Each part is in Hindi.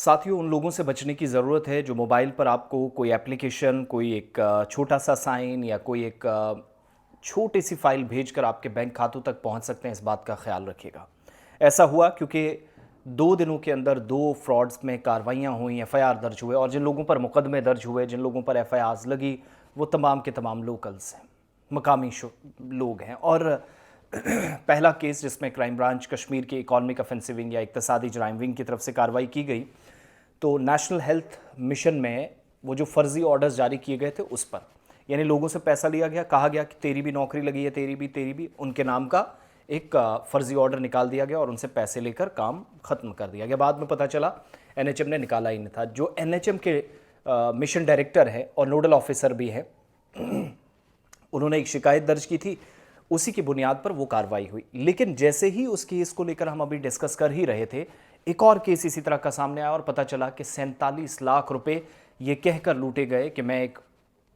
साथियों, उन लोगों से बचने की ज़रूरत है जो मोबाइल पर आपको कोई एप्लीकेशन, कोई एक छोटा सा साइन या कोई एक छोटी सी फाइल भेजकर आपके बैंक खातों तक पहुंच सकते हैं। इस बात का ख्याल रखिएगा। ऐसा हुआ क्योंकि 2 दिनों के अंदर 2 फ्रॉड्स में कार्रवाइयाँ हुई, एफआईआर दर्ज हुए और जिन लोगों पर मुकदमे दर्ज हुए, जिन लोगों पर एफआईआर लगी, वो तमाम के तमाम लोकल्स हैं, मकामी लोग हैं। और पहला केस जिसमें क्राइम ब्रांच कश्मीर के इकॉनमिक ऑफेंसिव विंग या इक्तसादी जराइम विंग की तरफ से कार्रवाई की गई, तो नेशनल हेल्थ मिशन में वो जो फर्जी ऑर्डर्स जारी किए गए थे उस पर, यानी लोगों से पैसा लिया गया, कहा गया कि तेरी भी नौकरी लगी है, तेरी भी, उनके नाम का एक फर्जी ऑर्डर निकाल दिया गया और उनसे पैसे लेकर काम खत्म कर दिया गया। बाद में पता चला एनएचएम ने निकाला ही नहीं था। जो एनएचएम के मिशन डायरेक्टर है और नोडल ऑफिसर भी है, उन्होंने एक शिकायत दर्ज की थी, उसी की बुनियाद पर वो कार्रवाई हुई। लेकिन जैसे ही उस केस को लेकर हम अभी डिस्कस कर ही रहे थे, एक और केस इसी तरह का सामने आया और पता चला कि 47 लाख रुपए ये कहकर लूटे गए कि मैं एक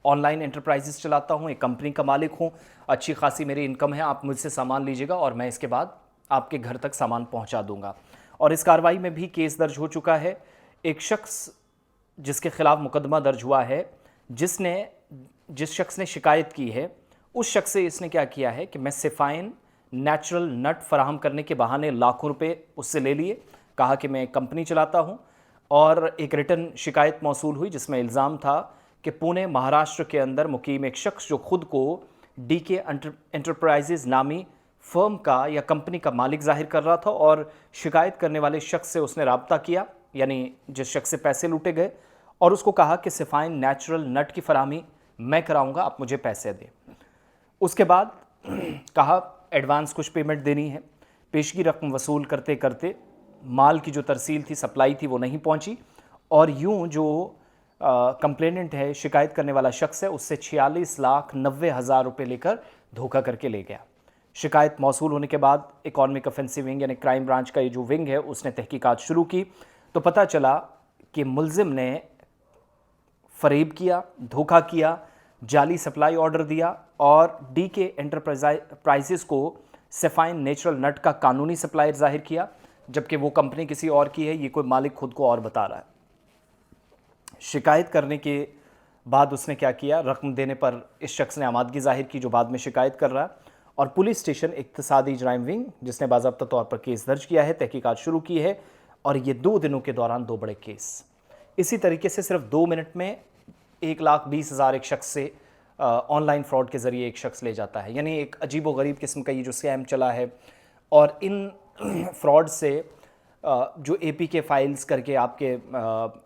ऑनलाइन एंटरप्राइजेस चलाता हूँ, एक कंपनी का मालिक हूँ, अच्छी खासी मेरी इनकम है, आप मुझसे सामान लीजिएगा और मैं इसके बाद आपके घर तक सामान पहुँचा दूंगा। और इस कार्रवाई में भी केस दर्ज हो चुका है। एक शख्स जिसके खिलाफ मुकदमा दर्ज हुआ है, जिस शख्स ने शिकायत की है, उस शख्स से इसने क्या किया है कि मैं सिफाइन नेचुरल नट फराहम करने के बहाने लाखों रुपए उससे ले लिए, कहा कि मैं कंपनी चलाता हूं। और एक रिटर्न शिकायत मौसूल हुई जिसमें इल्ज़ाम था कि पुणे महाराष्ट्र के अंदर मुकीम एक शख्स जो खुद को डीके एंटरप्राइजेज नामी फर्म का या कंपनी का मालिक जाहिर कर रहा था और शिकायत करने वाले शख्स से उसने राब्ता किया, यानी जिस शख्स से पैसे लूटे गए, और उसको कहा कि सिफाइन नेचुरल नट की फराहमी मैं कराऊंगा, आप मुझे पैसे दें। उसके बाद कहा एडवांस कुछ पेमेंट देनी है। पेशगी रकम वसूल करते करते माल की जो तरसील थी, सप्लाई थी, वो नहीं पहुंची और यूं जो कंप्लेनेंट है, शिकायत करने वाला शख्स है, उससे 46,90,000 रुपये लेकर धोखा करके ले गया। शिकायत मौसूल होने के बाद इकॉनमिक ऑफेंसिव विंग यानी क्राइम ब्रांच का ये जो विंग है, उसने तहकीकात शुरू की तो पता चला कि मुलजिम ने फरेब किया, धोखा किया, जाली सप्लाई ऑर्डर दिया और डीके एंटरप्राइजेस को सिफाइन नेचुरल नट का कानूनी सप्लायर जाहिर किया, जबकि वो कंपनी किसी और की है, ये कोई मालिक खुद को और बता रहा है। शिकायत करने के बाद उसने क्या किया, रकम देने पर इस शख्स ने आमादगी जाहिर की जो बाद में शिकायत कर रहा है, और पुलिस स्टेशन इक्तसादी जराइम विंग जिसने बाज़ाब्ता तौर पर केस दर्ज किया है, तहकीकात शुरू की है और ये 2 दिनों के दौरान 2 बड़े केस। इसी तरीके से सिर्फ 2 मिनट में 1,20,000 एक शख्स से ऑनलाइन फ्रॉड के ज़रिए एक शख्स ले जाता है, यानी एक अजीब व गरीब किस्म का ये जो स्कैम चला है। और इन फ्रॉड से जो एपीके फाइल्स करके आपके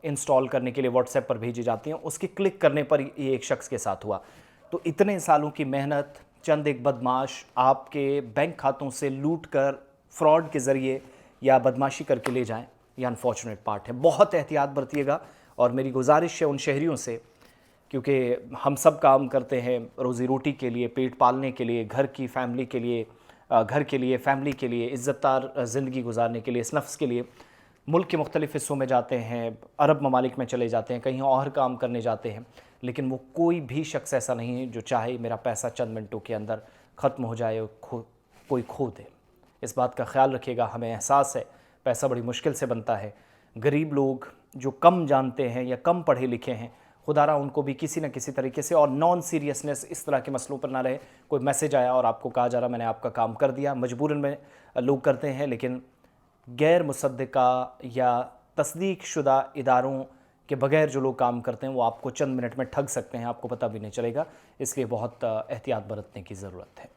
इंस्टॉल करने के लिए व्हाट्सएप पर भेजी जाती हैं, उसके क्लिक करने पर ये एक शख्स के साथ हुआ। तो इतने सालों की मेहनत चंद एक बदमाश आपके बैंक खातों से लूट कर फ्रॉड के ज़रिए या बदमाशी करके ले जाएं, ये अनफॉर्चुनेट पार्ट है। बहुत एहतियात बरतिएगा और मेरी गुजारिश है उन शहरियों से, क्योंकि हम सब काम करते हैं रोज़ी रोटी के लिए, पेट पालने के लिए, घर की फैमिली के लिए, घर के लिए, फैमिली के लिए, इज़्ज़तदार ज़िंदगी गुजारने के लिए, इस नफ्स के लिए मुल्क के मुख्तलिफ़ हिस्सों में जाते हैं, अरब ममालिक में चले जाते हैं, कहीं और काम करने जाते हैं, लेकिन वो कोई भी शख्स ऐसा नहीं है जो चाहे मेरा पैसा चंद मिनटों के अंदर ख़त्म हो जाए, कोई खो दे। इस बात का ख्याल रखिएगा। हमें एहसास है पैसा बड़ी मुश्किल से बनता है। गरीब लोग जो कम जानते हैं या कम पढ़े लिखे हैं, खुदारा उनको भी किसी न किसी तरीके से, और नॉन सीरियसनेस इस तरह के मसलों पर ना रहे। कोई मैसेज आया और आपको कहा जा रहा मैंने आपका काम कर दिया, मजबूरन में लोग करते हैं, लेकिन गैर मुसद्दिका या तस्दीक शुदा इदारों के बगैर जो लोग काम करते हैं वो आपको चंद मिनट में ठग सकते हैं, आपको पता भी नहीं चलेगा। इसलिए बहुत एहतियात बरतने की ज़रूरत है।